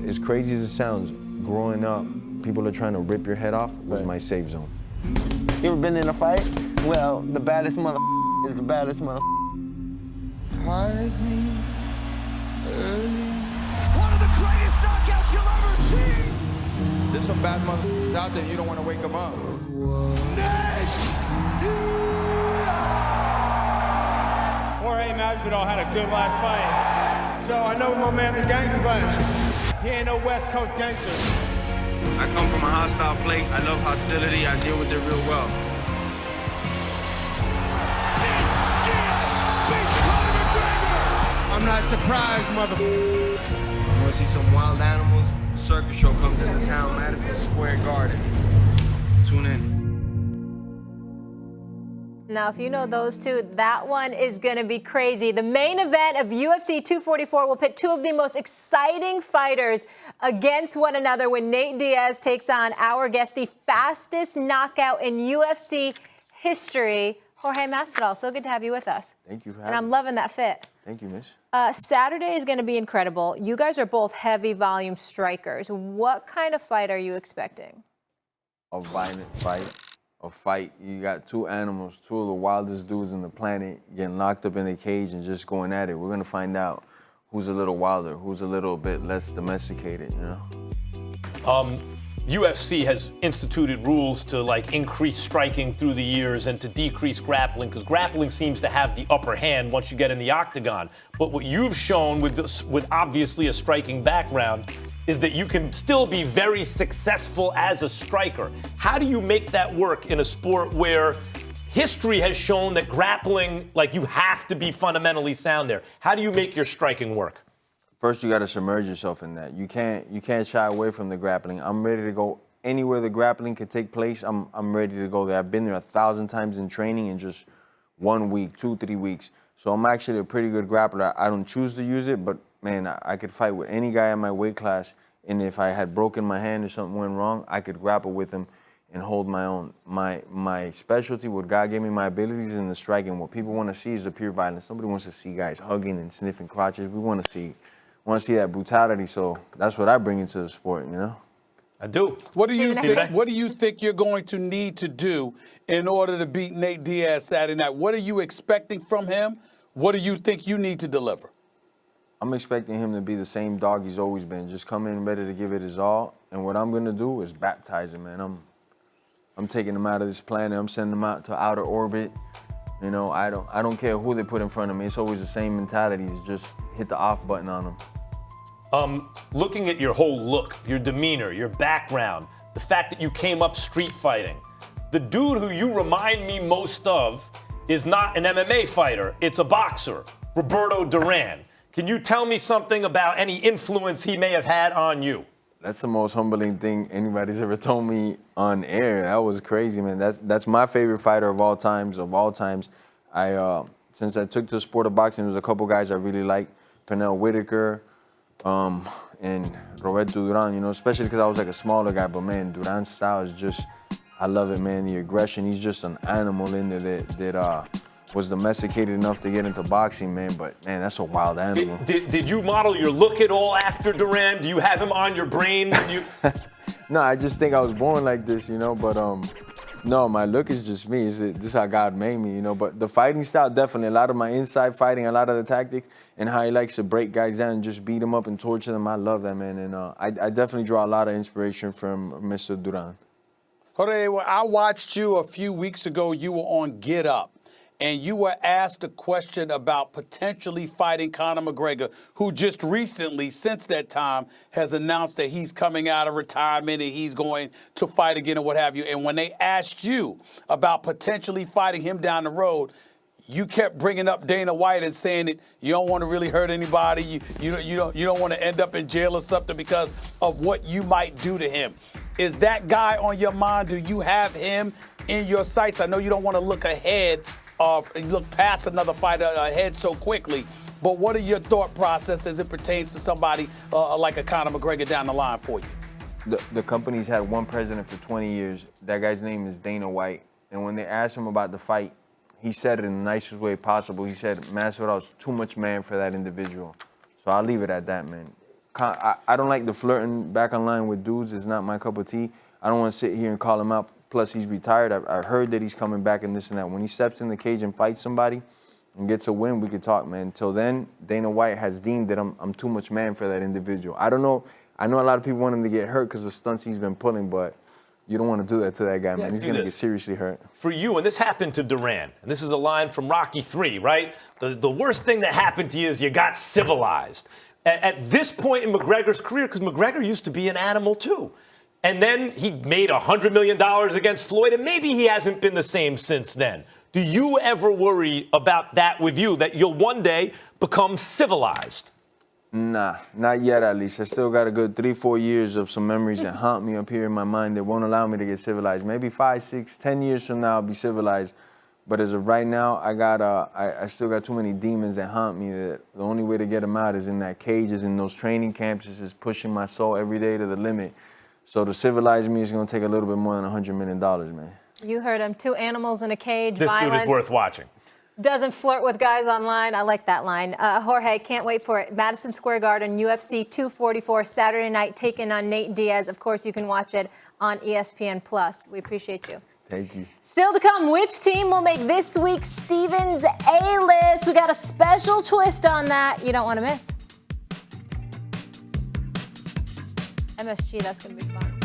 as crazy as it sounds, growing up, people are trying to rip your head off was my safe zone. You ever been in a fight? Well, the baddest mother is the baddest mother. Hide me early. One of the greatest knockouts you'll ever see! There's some bad mother out there, you don't want to wake them up. Jorge Masvidal had a good last fight. So I know my man's a gangster, but he ain't no West Coast gangster. I come from a hostile place. I love hostility. I deal with it real well. I'm not surprised, mother. You want to see some wild animals? Circus show comes into town, Madison Square Garden. Tune in. Now, if you know those two, that one is going to be crazy. The main event of UFC 244 will pit two of the most exciting fighters against one another when Nate Diaz takes on our guest, the fastest knockout in UFC history, Jorge Masvidal. So good to have you with us. Thank you for And having I'm me. loving that fit. Thank you, miss. Saturday is going to be incredible. You guys are both heavy volume strikers. What kind of fight are you expecting? A violent fight. A fight. You got two animals, two of the wildest dudes on the planet getting locked up in a cage and just going at it. We're going to find out who's a little wilder, who's a little bit less domesticated, you know? UFC has instituted rules to like increase striking through the years and to decrease grappling, because grappling seems to have the upper hand once you get in the octagon. But what you've shown with obviously a striking background is that you can still be very successful as a striker. How do you make that work in a sport where history has shown that grappling, like you have to be fundamentally sound there? How do you make your striking work? First, you got to submerge yourself in that. You can't shy away from the grappling. I'm ready to go anywhere the grappling could take place. I'm ready to go there. I've been there 1,000 times in training in just 1 week, 2-3 weeks. So I'm actually a pretty good grappler. I don't choose to use it, but man, I could fight with any guy in my weight class. And if I had broken my hand or something went wrong, I could grapple with him and hold my own. My specialty, what God gave me, my abilities in the striking. What people want to see is the pure violence. Nobody wants to see guys hugging and sniffing crotches. We want to see that brutality, so that's what I bring into the sport, you know? I do. What do you think you're going to need to do in order to beat Nate Diaz Saturday night? What are you expecting from him? What do you think you need to deliver? I'm expecting him to be the same dog he's always been. Just come in ready to give it his all, and what I'm gonna do is baptize him, man. I'm taking him out of this planet. I'm sending him out to outer orbit. You know, I don't care who they put in front of me. It's always the same mentality. It's just hit the off button on them. Looking at your whole look, your demeanor, your background, the fact that you came up street fighting, the dude who you remind me most of is not an MMA fighter, it's a boxer, Roberto Duran. Can you tell me something about any influence he may have had on you? That's the most humbling thing anybody's ever told me on air. That was crazy, man. That's my favorite fighter of all times. Since I took to the sport of boxing, there's a couple guys I really like. Pernell Whitaker, and Roberto Duran, you know, especially because I was like a smaller guy. But man, Duran's style is just, I love it, man. The aggression, he's just an animal in there that was domesticated enough to get into boxing, man. But man, that's a wild animal. Did you model your look at all after Duran? Do you have him on your brain? No, I just think I was born like this, you know. But no, my look is just me. This is how God made me, you know. But the fighting style, definitely. A lot of my inside fighting, a lot of the tactics, and how he likes to break guys down and just beat them up and torture them. I love that, man. And I definitely draw a lot of inspiration from Mr. Duran. Jorge, well, I watched you a few weeks ago. You were on Get Up, and you were asked a question about potentially fighting Conor McGregor, who just recently, since that time, has announced that he's coming out of retirement and he's going to fight again and what have you. And when they asked you about potentially fighting him down the road, you kept bringing up Dana White and saying that you don't want to really hurt anybody. You don't want to end up in jail or something because of what you might do to him. Is that guy on your mind? Do you have him in your sights? I know you don't want to look ahead look past another fight ahead so quickly, but what are your thought process as it pertains to somebody like a Conor McGregor down the line for you? The company's had one president for 20 years. That guy's name is Dana White. And when they asked him about the fight, he said it in the nicest way possible. He said, Masvidal's too much man for that individual. So I'll leave it at that, man. I don't like the flirting back online with dudes. It's not my cup of tea. I don't want to sit here and call him out. Plus, he's retired. I heard that he's coming back and this and that. When he steps in the cage and fights somebody and gets a win, we could talk, man. Until then, Dana White has deemed that I'm too much man for that individual. I don't know. I know a lot of people want him to get hurt because of the stunts he's been pulling, but you don't want to do that to that guy, man. He's going to get seriously hurt. For you, and this happened to Duran, and this is a line from Rocky III, right? The worst thing that happened to you is you got civilized. At this point in McGregor's career, because McGregor used to be an animal too, and then he made $100 million against Floyd, and maybe he hasn't been the same since then. Do you ever worry about that with you, that you'll one day become civilized? Nah, not yet at least. I still got a good 3-4 years of some memories that haunt me up here in my mind that won't allow me to get civilized. Maybe 5, 6, 10 years from now I'll be civilized. But as of right now, I still got too many demons that haunt me that the only way to get them out is in that cage, is in those training camps, is just pushing my soul every day to the limit. So to civilize me is going to take a little bit more than $100 million, man. You heard him. 2 animals in a cage. This violence. dude is worth watching. Doesn't flirt with guys online. I like that line. Jorge, can't wait for it. Madison Square Garden, UFC 244, Saturday night, taking on Nate Diaz. Of course, you can watch it on ESPN+. We appreciate you. Thank you. Still to come, which team will make this week's Stevens A-list? We got a special twist on that you don't want to miss. MSG, that's going to be fun.